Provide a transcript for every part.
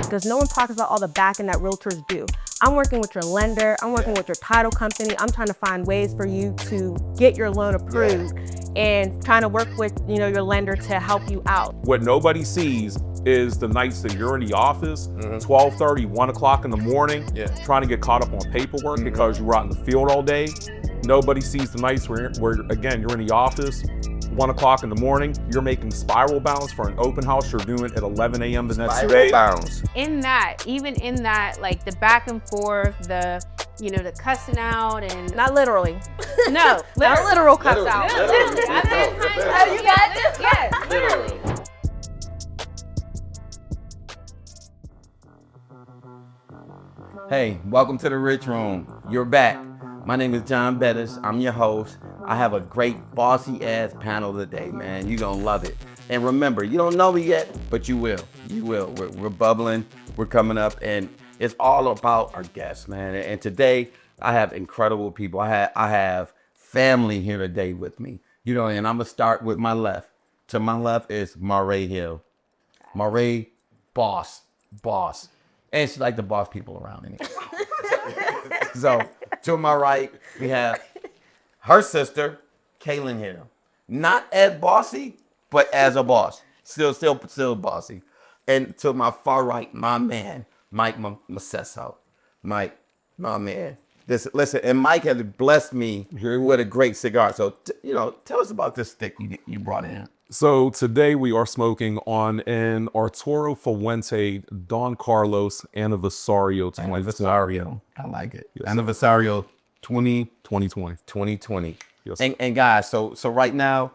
because no one talks about all the back end that realtors do. I'm working with your lender, I'm working with your title company, I'm trying to find ways for you to get your loan approved and trying to work with your lender to help you out. What nobody sees is the nights that you're in the office, 12:30, 1 o'clock in the morning, trying to get caught up on paperwork because you were out in the field all day. Nobody sees the nights where again, you're in the office, 1 o'clock in the morning, you're making spiral bounds for an open house you're doing at 11 a.m. the next day. Even in that, like the back and forth, the cussing out and... Not literally. No, not literal cuss out. Literally. Oh, you got this? Yes, literally. Hey, welcome to the Rich Room. You're back. My name is John Bettis. I'm your host. I have a great bossy ass panel today, man. You're gonna love it. And remember, you don't know me yet, but you will. You will. We're bubbling. We're coming up, and it's all about our guests, man. And today, I have incredible people. I have family here today with me. And I'm gonna start with my left. To my left is Maruah Hill. Marrae, boss. And she's like the boss people around in here. So to my right, we have her sister, Kaylnn Hill. Not as bossy, but as a boss. Still bossy. And to my far right, my man, Mike Mosesso. Mike, my man. Listen, and Mike has blessed me with a great cigar. So, tell us about this stick you brought in. So today we are smoking on an Arturo Fuente Don Carlos Anniversario. Anniversario. I like it. Yes. Anniversario 2020. 2020. Yes. And guys, so right now,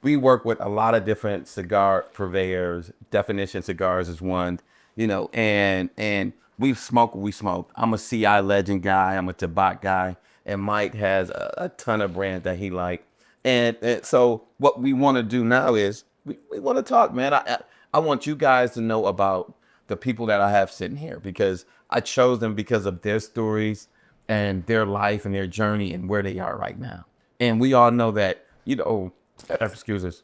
we work with a lot of different cigar purveyors. Definition Cigars is one, and we smoke what we smoke. I'm a CI Legend guy. I'm a Tobacco guy. And Mike has a ton of brands that he likes. And so what we want to do now is we want to talk, man. I want you guys to know about the people that I have sitting here because I chose them because of their stories and their life and their journey and where they are right now. And we all know that, excuses,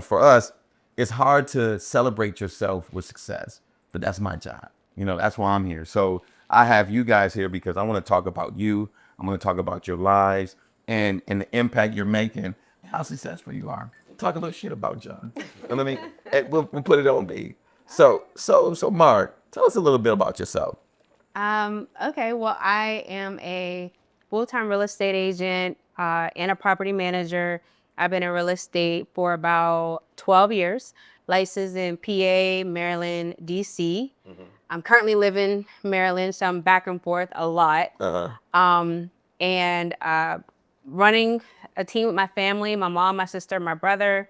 for us, it's hard to celebrate yourself with success, but that's my job. That's why I'm here. So I have you guys here because I want to talk about you. I'm going to talk about your lives and the impact you're making, how successful you are. Talk a little shit about John. We'll put it on me. So Mark, tell us a little bit about yourself. Okay, well, I am a full-time real estate agent and a property manager. I've been in real estate for about 12 years, licensed in PA, Maryland, DC. I'm currently living in Maryland, so I'm back and forth a lot. And running a team with my family, my mom, my sister, my brother.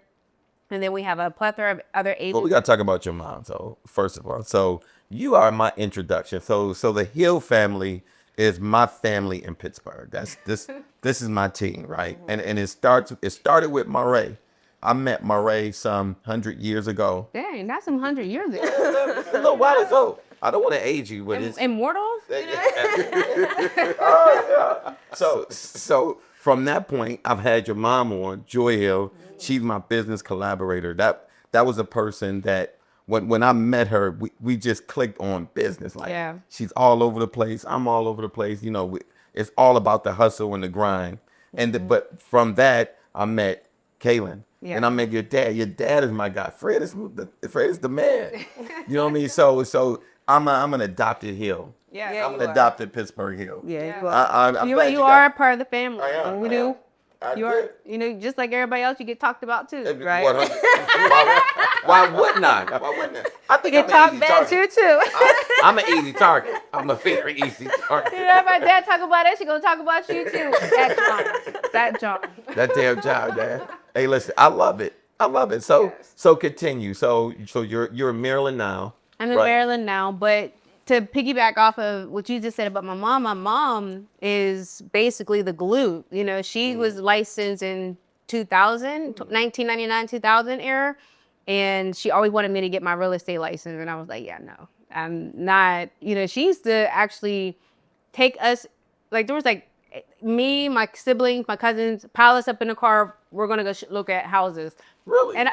And then we have a plethora of other agents. Well, we got to talk about your mom. So first of all, so you are my introduction. So the Hill family is my family in Pittsburgh. This is my team, right? And it started with Marrae. I met Marrae some 100 years ago. Dang, that's some 100 years ago. A little while ago. I don't want to age you, but it's Immortals? So from that point, I've had your mom on, Joy Hill. She's my business collaborator. That was a person that when I met her, we just clicked on business. She's all over the place. I'm all over the place. It's all about the hustle and the grind. But from that, I met Kaylnn. Yeah. And I met your dad. Your dad is my guy. Fred is the man. You know what I mean? So I'm an adopted Hill. Yeah, I'm an adopted Pittsburgh Hill. Yeah, you are a part of the family. I am. We do. You are, just like everybody else, you get talked about too, right? Why wouldn't I? I think you talk bad too. I'm an easy target. I'm a very easy target. My dad talk about it, she gonna talk about you too. That John. That damn John, Dad. Hey, listen, I love it. So continue. So you're in Maryland now. I'm in Maryland now, but to piggyback off of what you just said about my mom is basically the glue. She was licensed in 1999, 2000 era, and she always wanted me to get my real estate license, and I was like, yeah, no, I'm not. She used to actually take us, there was me, my siblings, my cousins pile us up in the car. We're gonna go look at houses. Really? And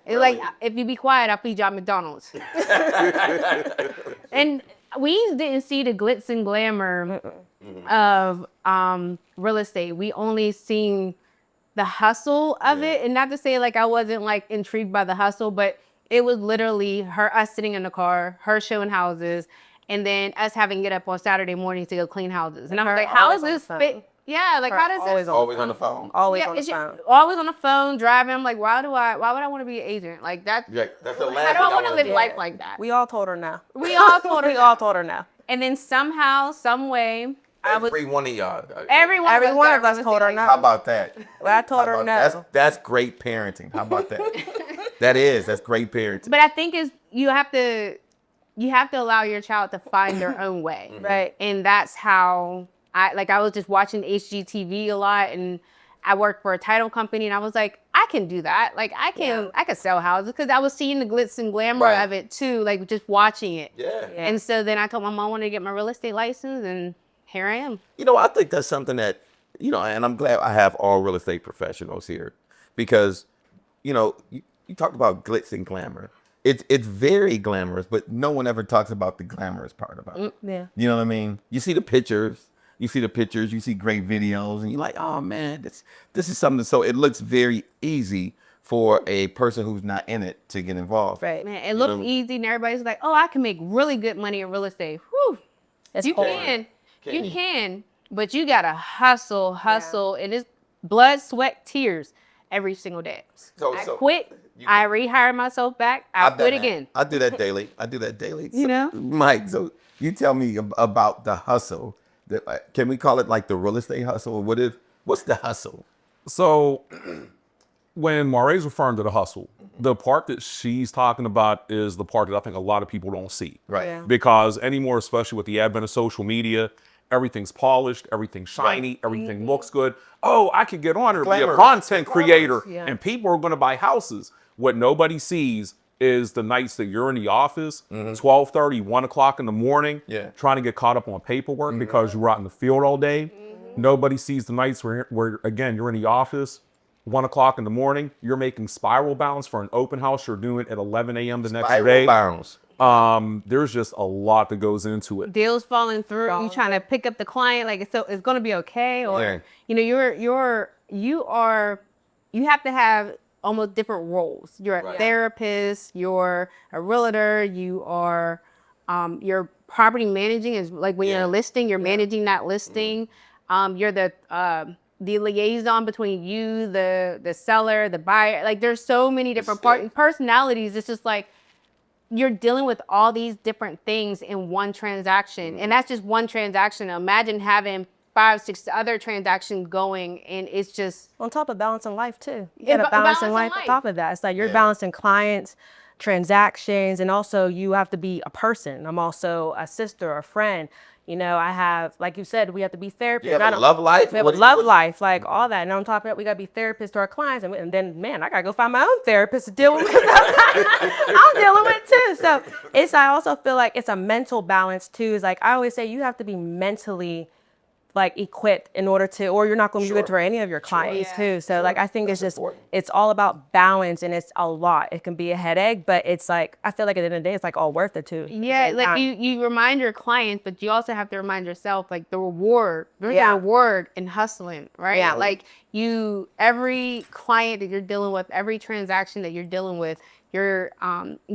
like if you be quiet, I'll feed y'all McDonald's. And we didn't see the glitz and glamour of real estate. We only seen the hustle of it, and not to say like I wasn't like intrigued by the hustle, but it was literally us sitting in the car, her showing houses, and then us having to get up on Saturday mornings to go clean houses. And I'm like, how is this fit? Yeah, like how does this? Always on the phone. Always on the phone. Always on the phone, driving. I'm like, why would I want to be an agent? Like that. Yeah, that's the last I thing don't want to live do. life like that. We all told her no. We all told her. We all told her no. And then somehow, some way, Every one of y'all. every one of us told her no. How about that? Well, I told her no. That's great parenting. How about that? That's great parenting. But I think you have to allow your child to find their own way. Right. And that's how I was just watching HGTV a lot, and I worked for a title company, and I was like, I can do that. Like I can sell houses, because I was seeing the glitz and glamour of it too, like just watching it. Yeah. And so then I told my mom I wanted to get my real estate license, and here I am. I think that's something that, and I'm glad I have all real estate professionals here, because, you talked about glitz and glamour. It's very glamorous, but no one ever talks about the glamorous part about it. Yeah. You know what I mean? You see the pictures, you see great videos, and you're like, oh man, this is something. So it looks very easy for a person who's not in it to get involved. Right. Man, it looks easy, and everybody's like, oh, I can make really good money in real estate. Whew. You can, but you gotta hustle, and it's blood, sweat, tears every single day. I quit. I rehire myself back. I quit again. I do that daily. You Mike, so you tell me about the hustle. Can we call it like the real estate hustle? What's the hustle? So when Marrae's referring to the hustle, the part that she's talking about is the part that I think a lot of people don't see. Right. Yeah. Because anymore, especially with the advent of social media, everything's polished, everything's shiny, everything looks good. Oh, I could get on it, be a content creator, and people are going to buy houses. What nobody sees is the nights that you're in the office, 12:30, 1 o'clock in the morning, trying to get caught up on paperwork because you're out in the field all day. Nobody sees the nights where again, you're in the office, 1 o'clock in the morning, you're making spiral bounds for an open house you're doing at 11 a.m. the next day. Bounds. There's just a lot that goes into it. Deals falling through. You trying to pick up the client, like it's going to be okay, or you have to have almost different roles. You're a therapist, you're a realtor, you're property managing, is like when you're listing, you're managing that listing. You're the liaison between you, the seller, the buyer. Like there's so many different personalities. It's just like you're dealing with all these different things in one transaction, and that's just one transaction. Imagine having 5, 6 other transactions going, and it's just on top of balancing life too. You gotta balancing life on top of that. It's like you're balancing clients, transactions, and also you have to be a person. I'm also a sister, a friend. I have, like you said, we have to be therapists. You have a love life. We have a love life, like all that. And on top of that, we gotta be therapists to our clients, and then man, I gotta go find my own therapist to deal with. I'm dealing with too. So I also feel like it's a mental balance too. It's like I always say, you have to be mentally equipped in order to, or you're not going to be good for any of your clients too. So I think it's all about balance, and it's a lot. It can be a headache, but it's I feel like at the end of the day, it's all worth it too. Yeah, like you remind your clients, but you also have to remind yourself, the reward. There's a reward in hustling, right? Yeah. Every client that you're dealing with, every transaction that you're dealing with, you're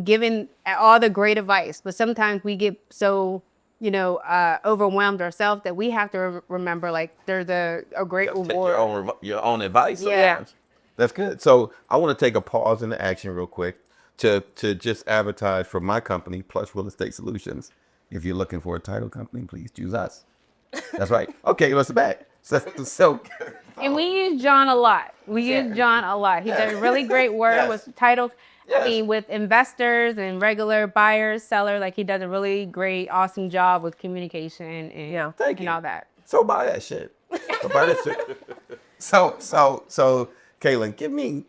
giving all the great advice, but sometimes we get so overwhelmed ourselves that we have to remember there's a great reward. Your own advice. Yeah. That's good. So I want to take a pause in the action real quick to just advertise for my company, Plus Real Estate Solutions. If you're looking for a title company, please choose us. That's right. Okay, let's back. So and we use John a lot. He does really great work with title. I mean, with investors and regular buyers, sellers, he does a really great, awesome job with communication and all that. So buy that shit. So Kaylnn, give me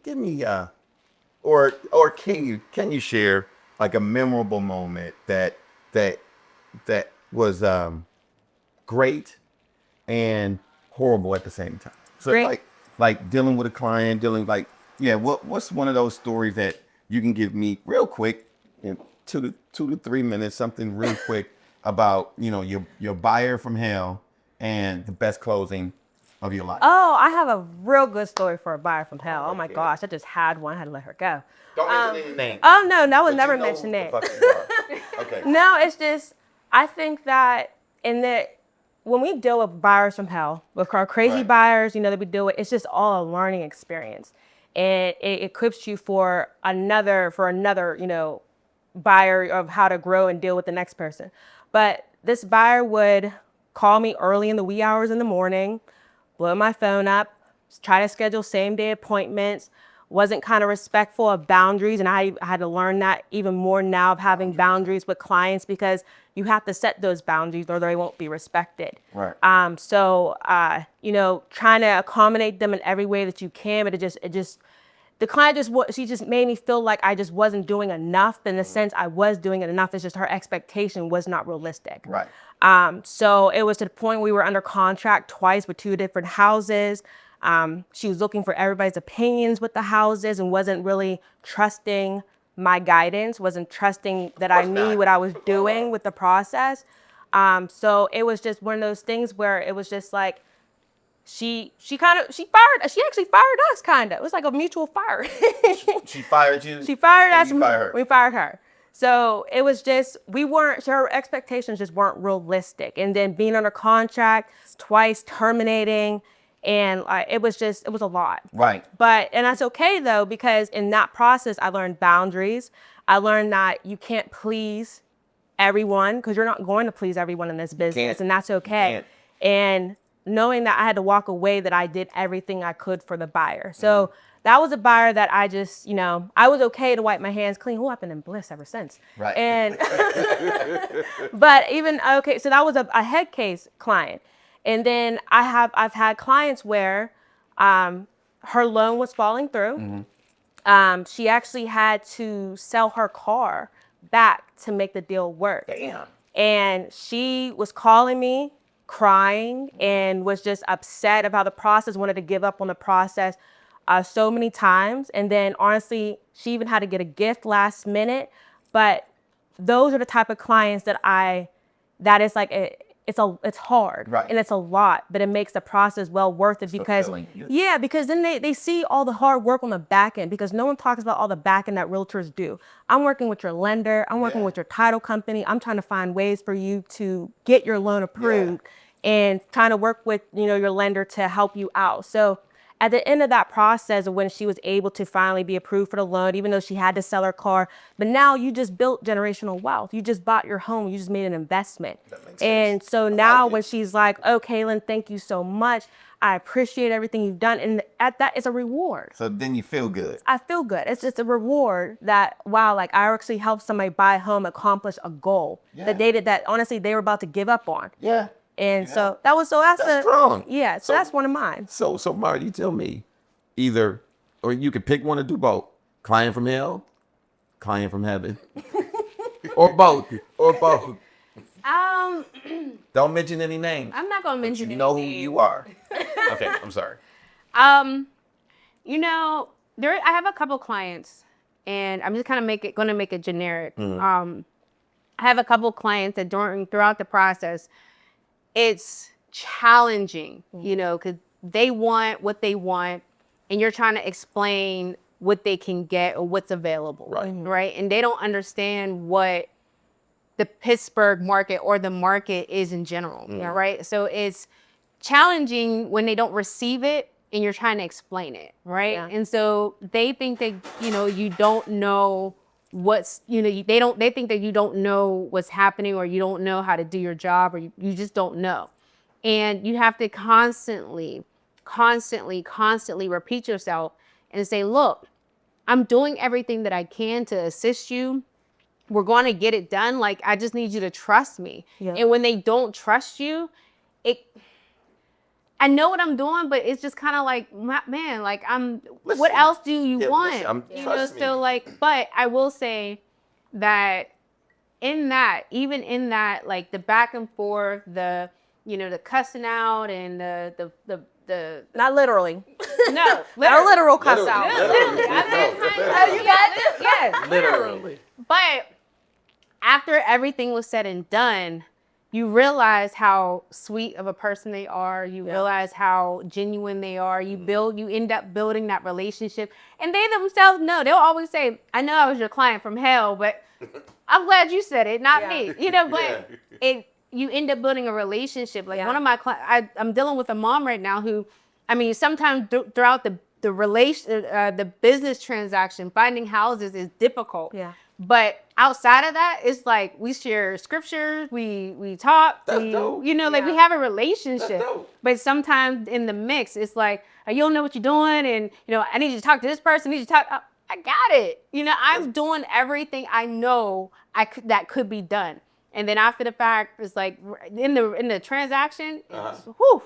or can you share a memorable moment that was great and horrible at the same time. So Great. like dealing with a client, what's one of those stories that you can give me real quick in 2 to 3 minutes, something real quick about, your buyer from hell and the best closing of your life? Oh, I have a real good story for a buyer from hell. Oh my gosh, I just had one. I had to let her go. Don't mention any names. Oh no, I would never mention names. Okay. No, it's just I think that when we deal with buyers from hell, with our crazy buyers, that we deal with, it's just all a learning experience, and it equips you for another, buyer of how to grow and deal with the next person. But this buyer would call me early in the wee hours in the morning, blow my phone up, try to schedule same day appointments, wasn't kind of respectful of boundaries. And I had to learn that even more now of having boundaries with clients, because you have to set those boundaries or they won't be respected. Right. Trying to accommodate them in every way that you can, but the client she just made me feel like I just wasn't doing enough. In the sense I was doing it enough, it's just her expectation was not realistic. Right. So it was to the point we were under contract twice with 2 different houses. She was looking for everybody's opinions with the houses and wasn't really trusting my guidance, wasn't trusting that I knew what I was doing with the process. So it was just one of those things where it was just like, she actually fired us kind of. It was like a mutual fire. She fired you? She fired us. You fired her. We fired her. So it was just, her expectations just weren't realistic. And then being under contract twice, terminating, and it was a lot. Right. And that's okay though, because in that process, I learned boundaries. I learned that you can't please everyone, because you're not going to please everyone in this business, and that's okay. And knowing that I had to walk away, that I did everything I could for the buyer. So that was a buyer that I just, I was okay to wipe my hands clean. Oh, I've been in bliss ever since. Right. And, but so that was a head case client. And then I've had clients where her loan was falling through. She actually had to sell her car back to make the deal work. Damn. And she was calling me, crying, and was just upset about the process, wanted to give up on the process so many times. And then honestly, she even had to get a gift last minute. But those are the type of clients that is like, it's hard, right, and it's a lot, but it makes the process well worth it, because because then they see all the hard work on the back end, because no one talks about all the back end that realtors do. I'm working with your lender, I'm working with your title company, I'm trying to find ways for you to get your loan approved, and trying to work with your lender to help you out. So at the end of that process, when she was able to finally be approved for the loan, even though she had to sell her car, but now you just built generational wealth. You just bought your home. You just made an investment. That makes sense. And so now when she's like, oh, Kaylnn, thank you so much. I appreciate everything you've done. And at that, it's a reward. So then you feel good. I feel good. It's just a reward that, wow, like I actually helped somebody buy a home, accomplish a goal that honestly they were about to give up on. Yeah. And so that's strong. Yeah, so that's one of mine. So Marty, you tell me, or you could pick one or do both. Client from hell, client from heaven, or both. Don't mention any names. I'm not gonna mention. You know who you are. Okay, I'm sorry. I have a couple clients, and I'm just kind of gonna make it generic. I have a couple clients that throughout the process, it's challenging, because they want what they want, and you're trying to explain what they can get or what's available, right? And they don't understand what the Pittsburgh market or the market is in general, right? So it's challenging when they don't receive it and you're trying to explain it, right? Yeah. And so they think that, you don't know what's, they think that you don't know what's happening, or you don't know how to do your job, or you just don't know. And you have to constantly repeat yourself and say, look, I'm doing everything that I can to assist you. We're going to get it done. Like, I just need you to trust me. Yeah. And when they don't trust you, I know what I'm doing, but it's just kind of like, man, like what else do you want? So like, but I will say that even in that, like the back and forth, the the cussing out and the Not literally. no, Not a literal cuss out. you got this? Yes, Literally. But after everything was said and done, you realize how sweet of a person they are. You realize how genuine they are. You end up building that relationship. And they themselves know. They'll always say, I know I was your client from hell, but I'm glad you said it, not me. But you end up building a relationship. Like one of my clients, I'm dealing with a mom right now who, sometimes throughout the business transaction, finding houses is difficult. Yeah. But outside of that, it's like we share scriptures, we talk, That's dope. we have a relationship. That's dope. But sometimes in the mix, it's like, you don't know what you're doing, and I need you to talk to this person. I need you to talk. I got it. I'm doing everything I know that could be done. And then after the fact, it's like in the transaction, it's whew.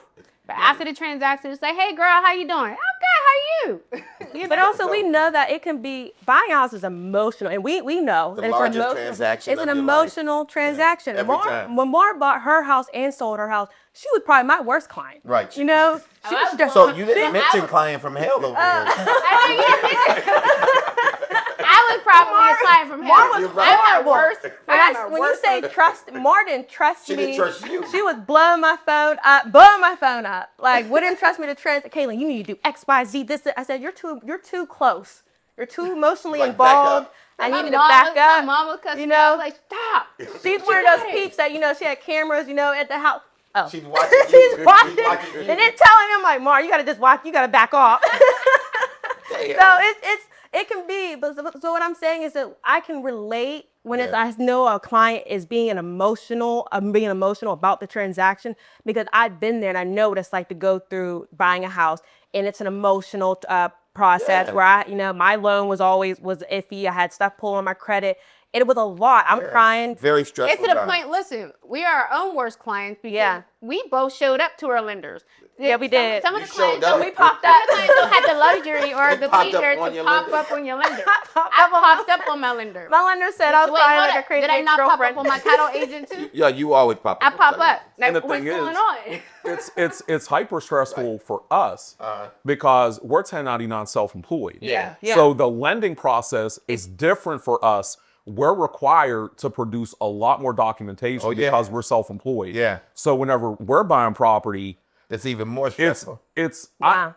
But after the transaction, it's like, hey girl, how you doing? I'm good. How you? But also we know that it can be, buying a house is emotional, and we know The that largest it's emotional. transaction It's of an your life. emotional transaction. Every time. When Mar bought her house and sold her house, she was probably my worst client. Right. She was just, So you didn't mention client from hell over I was probably a client from hell. You're right. I'm my worst. when you say trust, Martin trust She me. didn't trust you. She was blowing my phone up. Like, wouldn't trust me to Kaylnn, you need to do X, Y, Z, this. I said, you're too close. You're too emotionally Like, back involved. up. I need you to back up. My mom was cussing me. I was like, stop. She's one of those peeps that, she had cameras, at the house. Oh. She's watching you. She's watching. you. And then telling him, like, Mar, you got to just watch. You got to back off. Damn. So it can be, but so what I'm saying is that I can relate when I know a client is being emotional about the transaction, because I've been there and I know what it's like to go through buying a house, and it's an emotional process where my loan was iffy. I had stuff pulled on my credit. It was a lot. I'm crying. Very stressful. It's to the point, listen, we are our own worst clients because we both showed up to our lenders. Yeah, we did. Some of the You clients, showed up. We popped up. some of the clients don't have the luxury or the popped up pleasure on to your pop lender. up on your lender. I popped up on my lender. My lender said I was Wait, crying hold like a up. crazy Did I not pop ex-girlfriend. up on my title agent too? Yeah, you always pop I up. pop up. Like, the what's thing going is, on? it's hyper stressful for us because we're 1099 self-employed. Yeah. So the lending process is different for us. We're required to produce a lot more documentation because we're self-employed. Yeah. So whenever we're buying property, It's even more it's stressful. Wow.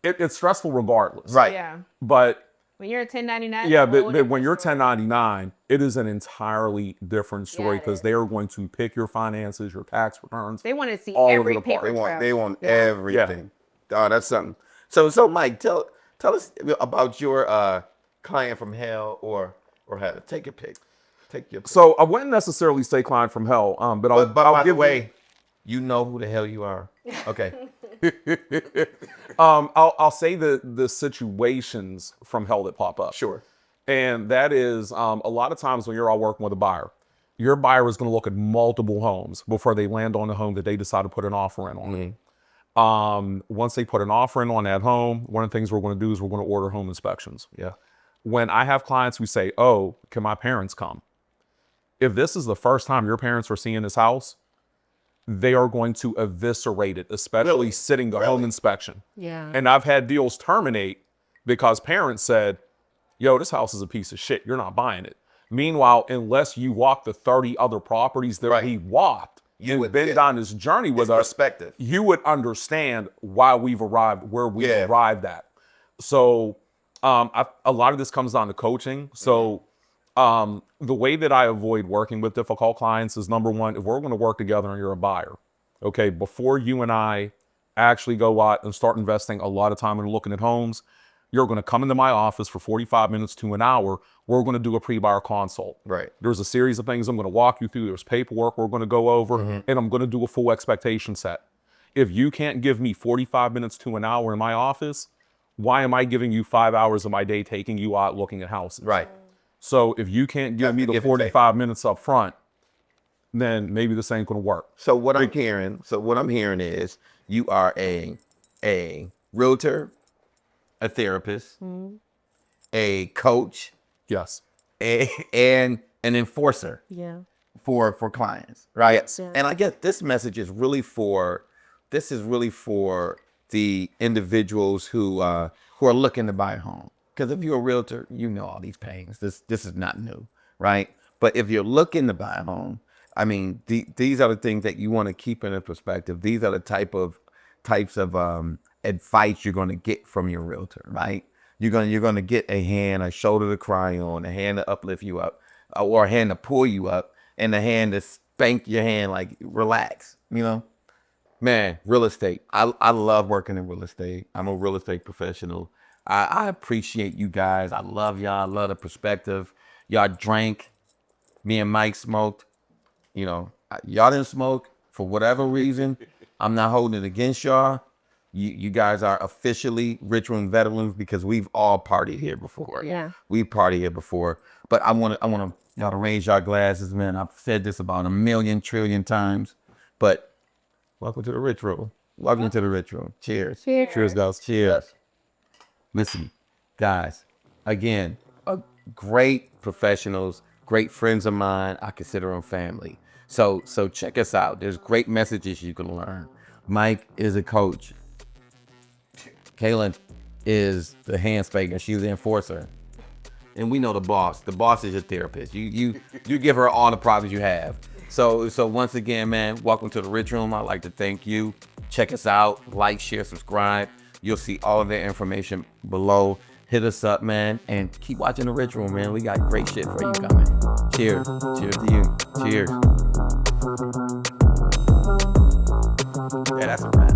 it's stressful regardless. Right. Yeah. But When you're a 1099. yeah, but when you're 1099, it is an entirely different story it because is. they are going to pick your finances, your tax returns. They want to see all over every the park. paper They want trail. everything. Oh, that's something. So Mike, tell us about your client from hell or how to take a pick. Take your pick. So I wouldn't necessarily say client from hell, but But by I'll the give way, you know who the hell you are. Okay. I'll say the situations from hell that pop up. Sure. And that is a lot of times when you're all working with a buyer, your buyer is going to look at multiple homes before they land on the home that they decide to put an offer in on. Once they put an offer in on that home, one of the things we're going to do is we're going to order home inspections. Yeah. When I have clients who say, oh, can my parents come? If this is the first time your parents are seeing this house, they are going to eviscerate it, especially sitting the home inspection. Yeah. And I've had deals terminate because parents said, yo, this house is a piece of shit. You're not buying it. Meanwhile, unless you walk the 30 other properties that he walked and been down this journey with us, Perspective. you would understand why we've arrived where we've arrived at. So a lot of this comes down to coaching. So the way that I avoid working with difficult clients is, number one, if we're going to work together and you're a buyer, okay, before you and I actually go out and start investing a lot of time in looking at homes, you're going to come into my office for 45 minutes to an hour. We're going to do a pre-buyer consult. Right. There's a series of things I'm going to walk you through. There's paperwork we're going to go over, and I'm going to do a full expectation set. If you can't give me 45 minutes to an hour in my office, why am I giving you 5 hours of my day taking you out looking at houses? Right. So if you can't give me the 45 minutes up front, then maybe this ain't going to work. So what I'm hearing is you are a realtor, a therapist, a coach, Yes. and an enforcer. Yeah. for clients, right? Yes. Yeah. And I guess this message is really for the individuals who are looking to buy a home. Because if you're a realtor, you know all these pains. This is not new, right? But if you're looking to buy a home, I mean, these are the things that you want to keep in perspective. These are the types of advice you're going to get from your realtor, right? You're going to get a hand, a shoulder to cry on, a hand to uplift you up, or a hand to pull you up, and a hand to spank your hand like relax, you know? Man, real estate. I love working in real estate. I'm a real estate professional. I appreciate you guys. I love y'all. I love the perspective. Y'all drank. Me and Mike smoked. You know, y'all didn't smoke for whatever reason. I'm not holding it against y'all. You guys are officially Rich Room veterans because we've all partied here before. Yeah. We've partied here before. But I want y'all to raise your glasses, man. I've said this about 1,000,000 trillion times. But welcome to the Rich Room. Welcome to the Rich Room. Cheers. Cheers. Cheers, guys. Cheers. Listen, guys, again, great professionals, great friends of mine. I consider them family. So check us out. There's great messages you can learn. Mike is a coach. Kaylnn is the hand spanker. She's the enforcer. And we know the boss. The boss is your therapist. You give her all the problems you have. So once again, man, welcome to the Rich Room. I'd like to thank you. Check us out. Like, share, subscribe. You'll see all of their information below. Hit us up, man, and keep watching the Rich Room, man. We got great shit for you coming. Cheers. Cheers to you. Cheers. Yeah, that's a wrap.